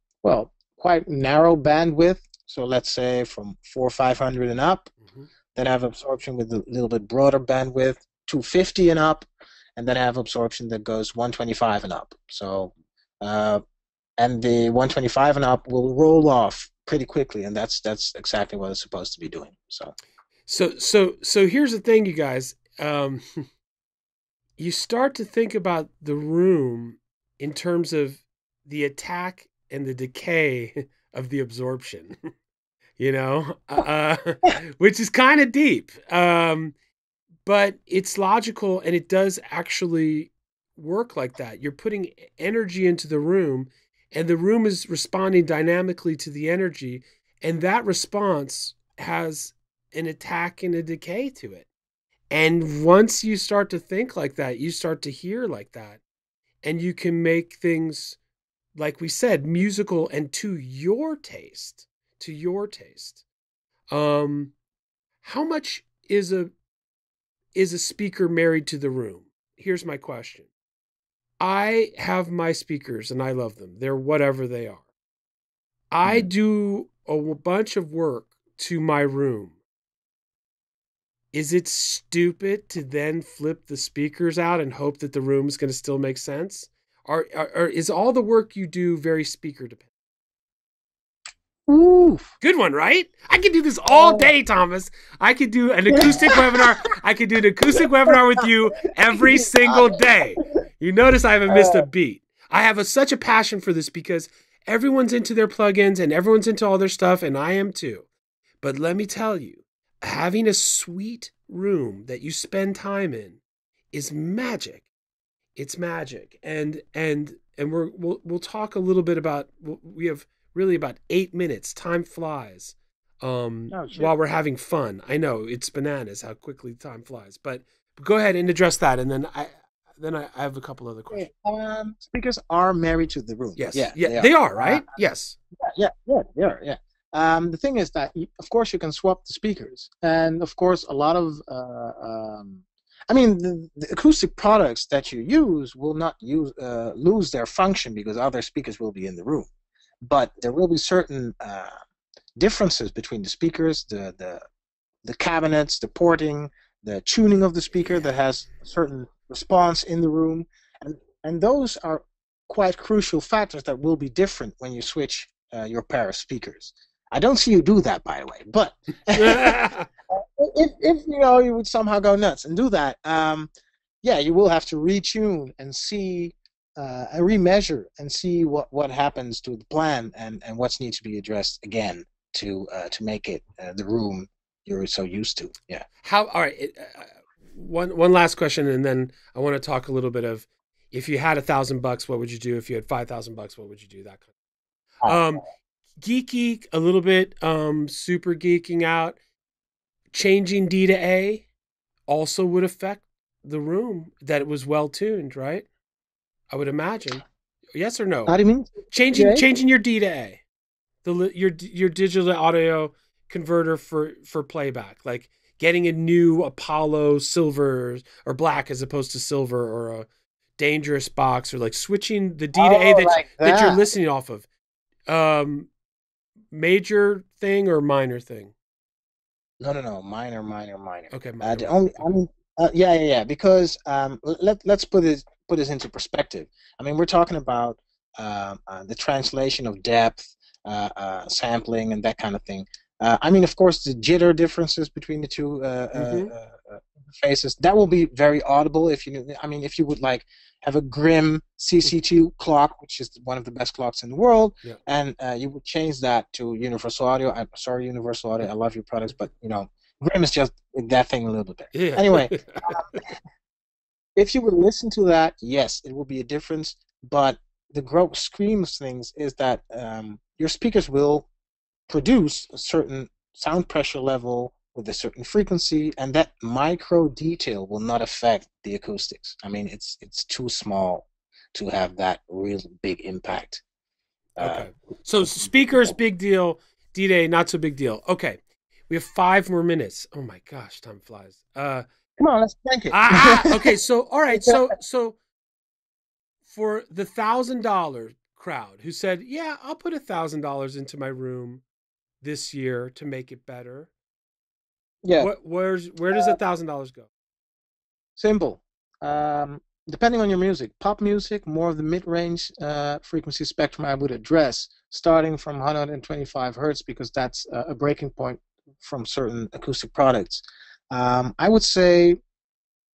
quite narrow bandwidth. So let's say from 4,500 and up. Mm-hmm. Then I have absorption with a little bit broader bandwidth, 250 and up, and then I have absorption that goes 125 and up. So, uh, and the 125 and up will roll off pretty quickly, and that's exactly what it's supposed to be doing. So So here's the thing, you guys. You start to think about the room in terms of the attack and the decay of the absorption, you know, which is kind of deep. But it's logical and it does actually work like that. You're putting energy into the room and the room is responding dynamically to the energy. And that response has an attack and a decay to it. And once you start to think like that, you start to hear like that, and you can make things, like we said, musical and to your taste, to your taste. How much is a speaker married to the room? Here's my question. I have my speakers and I love them. They're whatever they are. I do a bunch of work to my room. Is it stupid to then flip the speakers out and hope that the room is going to still make sense? Or is all the work you do very speaker dependent? Oof. Good one, right? I could do this all day, Thomas. I could do an acoustic webinar. I could do an acoustic webinar with you every single day. You notice I haven't missed a beat. I have such a passion for this because everyone's into their plugins and everyone's into all their stuff, and I am too. But let me tell you, having a sweet room that you spend time in is magic. It's magic. And we'll talk a little bit about, we have really about 8 minutes. Time flies while we're having fun. I know it's bananas how quickly time flies, but go ahead and address that. And then I have a couple other questions. Speakers are married to the room. Yes. Yeah, they are, right? Yes. Yeah, they are. Yeah. The thing is that, of course, you can swap the speakers, and of course, a lot of, the acoustic products that you use will not lose their function because other speakers will be in the room, but there will be certain differences between the speakers, the cabinets, the porting, the tuning of the speaker that has a certain response in the room, and those are quite crucial factors that will be different when you switch your pair of speakers. I don't see you do that, by the way, but if you would somehow go nuts and do that, you will have to retune and see and remeasure and see what happens to the plan and what's needs to be addressed again to make it the room you're so used to. Yeah. All right. One last question, and then I want to talk a little bit of, if you had $1,000, what would you do? If you had $5,000, what would you do? That kind of. Geeky a little bit, super geeking out. Changing D to A also would affect the room that it was well tuned, right? I would imagine. Yes or no? How do you mean? Changing your D to A, your digital audio converter for playback, like getting a new Apollo silver or black as opposed to silver, or a dangerous box, or like switching the D to A that you're listening off of. Major thing or minor thing? No. Minor. Okay. Because let's put this into perspective. I mean, we're talking about the translation of depth, sampling, and that kind of thing. Of course, the jitter differences between the two phases, that will be very audible. If you would like have a Grimm CC2 clock, which is one of the best clocks in the world, and you would change that to Universal Audio. I'm sorry, Universal Audio, I love your products, but Grimm is just that thing a little bit. Yeah. Anyway, if you would listen to that, yes, it will be a difference. But the gross scheme of things is that your speakers will produce a certain sound pressure level with a certain frequency, and that micro detail will not affect the acoustics. I mean, it's too small to have that real big impact. Okay. So speakers, big deal. D-Day, not so big deal. Okay. We have 5 more minutes. Oh my gosh, time flies. Come on, let's thank it. Okay, so all right, so for the $1,000 crowd who said, "Yeah, I'll put $1,000 into my room this year to make it better." Yeah. Where does $1,000 go? Simple. depending on your music, pop music, more of the mid-range frequency spectrum I would address, starting from 125 hertz, because that's a breaking point from certain acoustic products. I would say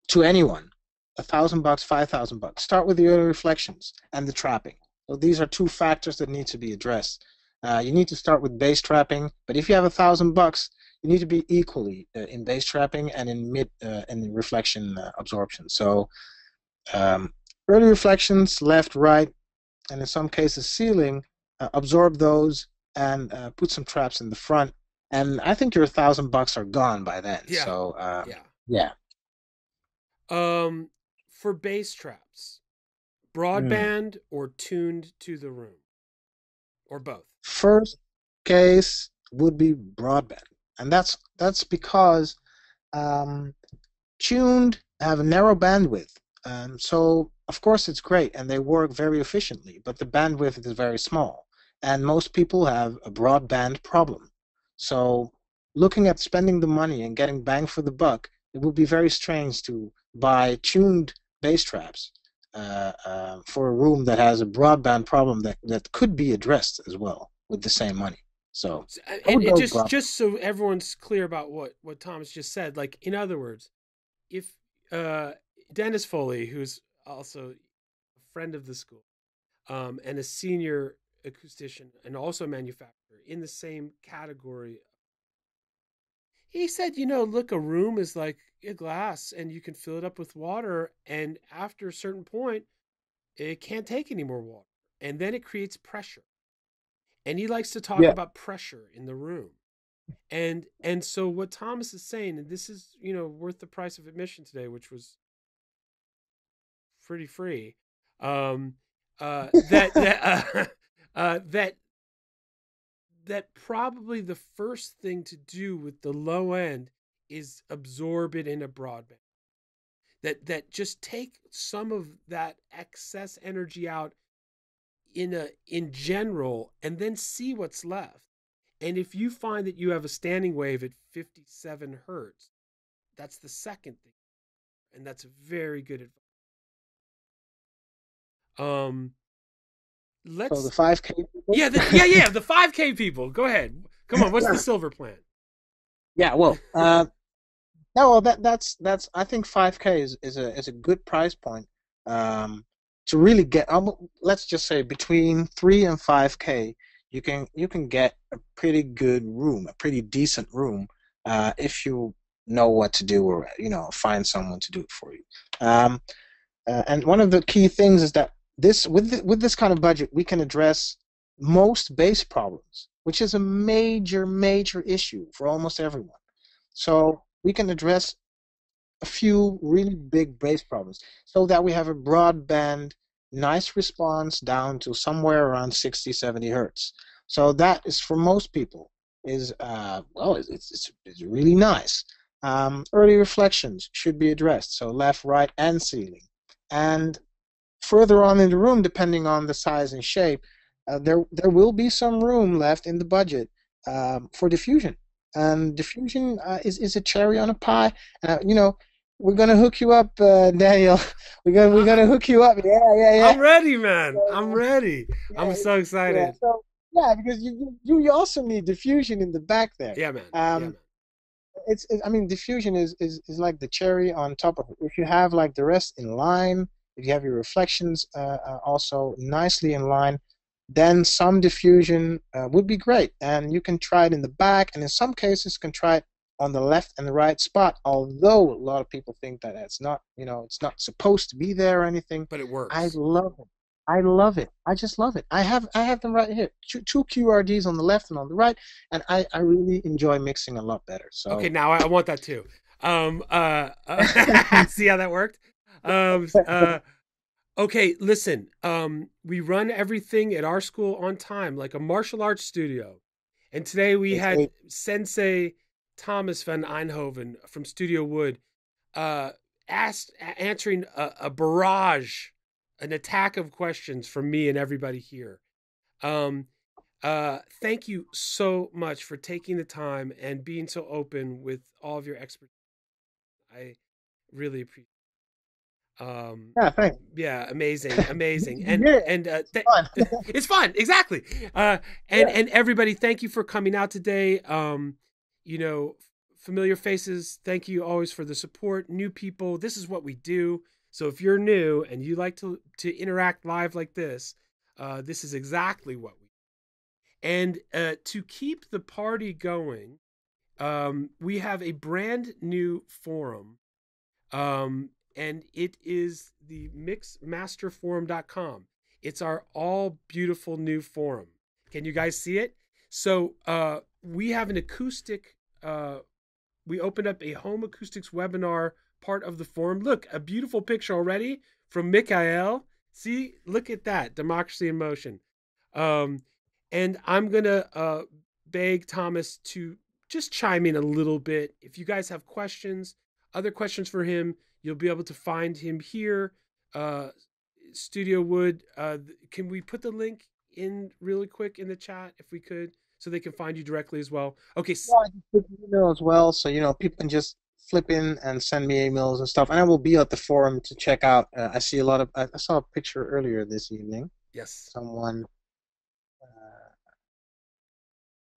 to anyone, $1,000, $5,000. Start with the early reflections and the trapping. So these are two factors that need to be addressed. You need to start with bass trapping, but if you have $1,000, you need to be equally in bass trapping and in mid and in reflection absorption. So um, early reflections, left, right, and in some cases ceiling, absorb those and put some traps in the front. And I think your $1,000 are gone by then. Yeah. So Yeah. yeah. For bass traps, Mm. broadband or tuned to the room, or both? First case would be broadband, and that's because um, tuned have a narrow bandwidth. So of course it's great and they work very efficiently, but the bandwidth is very small, and most people have a broadband problem. So looking at spending the money and getting bang for the buck, it would be very strange to buy tuned bass traps for a room that has a broadband problem that could be addressed as well with the same money. So I And would it go just broadband. just so everyone's clear about what Thomas just said, like in other words, if uh Dennis Foley, who's also a friend of the school, and a senior acoustician and also a manufacturer in the same category, he said, look, a room is like a glass and you can fill it up with water, and after a certain point it can't take any more water, and then it creates pressure. And he likes to talk Yeah. about pressure in the room. And so what Thomas is saying, and this is, worth the price of admission today, which was pretty free, um, that that that probably the first thing to do with the low end is absorb it in a broadband. That just take some of that excess energy out in general, and then see what's left. And if you find that you have a standing wave at 57 hertz, that's the second thing, and that's very good advice. Um, So the let's 5K people. yeah, the 5K people. Go ahead. Come on, what's the silver plan? Yeah, well, no, well, that's I think 5K is a good price point um, to really get. Let's just say between 3 and 5K, you can get a pretty good room, a pretty decent room, if you know what to do, or find someone to do it for you. Um, and one of the key things is that with this kind of budget, we can address most bass problems, which is a major issue for almost everyone. So we can address a few really big bass problems so that we have a broadband, nice response down to somewhere around 60, 70 hertz. So that is for most people is well, it's really nice. Early reflections should be addressed, so left, right, and ceiling. And further on in the room, depending on the size and shape, there will be some room left in the budget for diffusion. And diffusion is a cherry on a pie. We're gonna hook you up, Daniel. We're gonna hook you up. Yeah, yeah, yeah. I'm ready, man. I'm So, ready. I'm yeah, so yeah. excited. So yeah, because you also need diffusion in the back there. Yeah, man. Yeah, Um, man. I mean, diffusion is like the cherry on top of it. If you have like the rest in line, if you have your reflections also nicely in line, then some diffusion would be great. And you can try it in the back, and in some cases, you can try it on the left and the right spot. Although a lot of people think that it's not supposed to be there or anything. But it I works. love it. I love it. I just love it. I have them right here. Two QRDs on the left and on the right, and I really enjoy mixing a lot better. Okay, So now I want that too. See how that worked? Okay, listen. We run everything at our school on time, like a martial arts studio. And today we it's had a Sensei Thomas van Eijndhoven from Studio Wood, uh, answering a barrage, an attack of questions from me and everybody here. Um, thank you so much for taking the time and being so open with all of your expertise. I really appreciate it. Yeah, thanks. Yeah, amazing, amazing, Yeah, and it's fun. it's fun, exactly. Yeah. And everybody, thank you for coming out today. You know, familiar faces, thank you always for the support. New people, this is what we do. So if you're new and you like to interact live like this is exactly what we. And to keep the party going, we have a brand new forum, and it is the mixmasterforum.com. It's our all beautiful new forum. Can you guys see it? So we have an acoustic, we opened up a home acoustics webinar part of the forum. Look, a beautiful picture already from Mikhail. See, look at that, democracy in motion. Um, and I'm going to beg Thomas to just chime in a little bit. If you guys have questions, other questions for him, you'll be able to find him here. Studio Wood. Can we put the link in really quick in the chat if we could, so they can find you directly as well? Okay. Yeah, I just put the email as well, so people can just flip in and send me emails and stuff. And I will be at the forum to check out. I see a lot of. I saw a picture earlier this evening. Yes. Someone.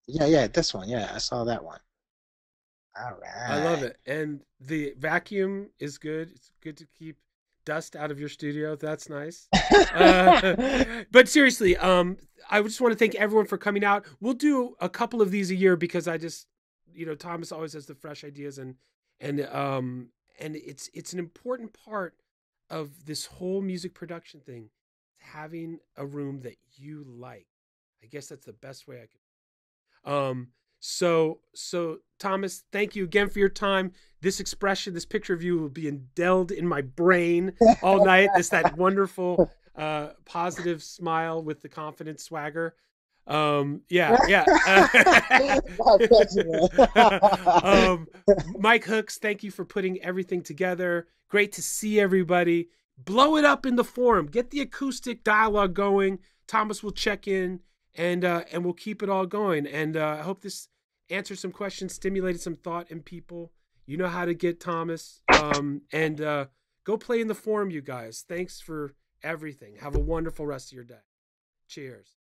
Yeah, this one. Yeah, I saw that one. All I love right. it. And the vacuum is good. It's good to keep dust out of your studio. That's nice. Uh, but seriously, I just want to thank everyone for coming out. We'll do a couple of these a year because I just, Thomas always has the fresh ideas, and it's an important part of this whole music production thing, having a room that you like. I guess that's the best way I could. So Thomas, thank you again for your time. This expression, this picture of you will be indelled in my brain all night. This that wonderful positive smile with the confident swagger. Yeah. um, Mike Hooks, thank you for putting everything together. Great to see everybody. Blow it up in the forum. Get the acoustic dialogue going. Thomas will check in, and we'll keep it all going. And I hope this answered some questions, stimulated some thought in people. You know how to get Thomas. And go play in the forum, you guys. Thanks for everything. Have a wonderful rest of your day. Cheers.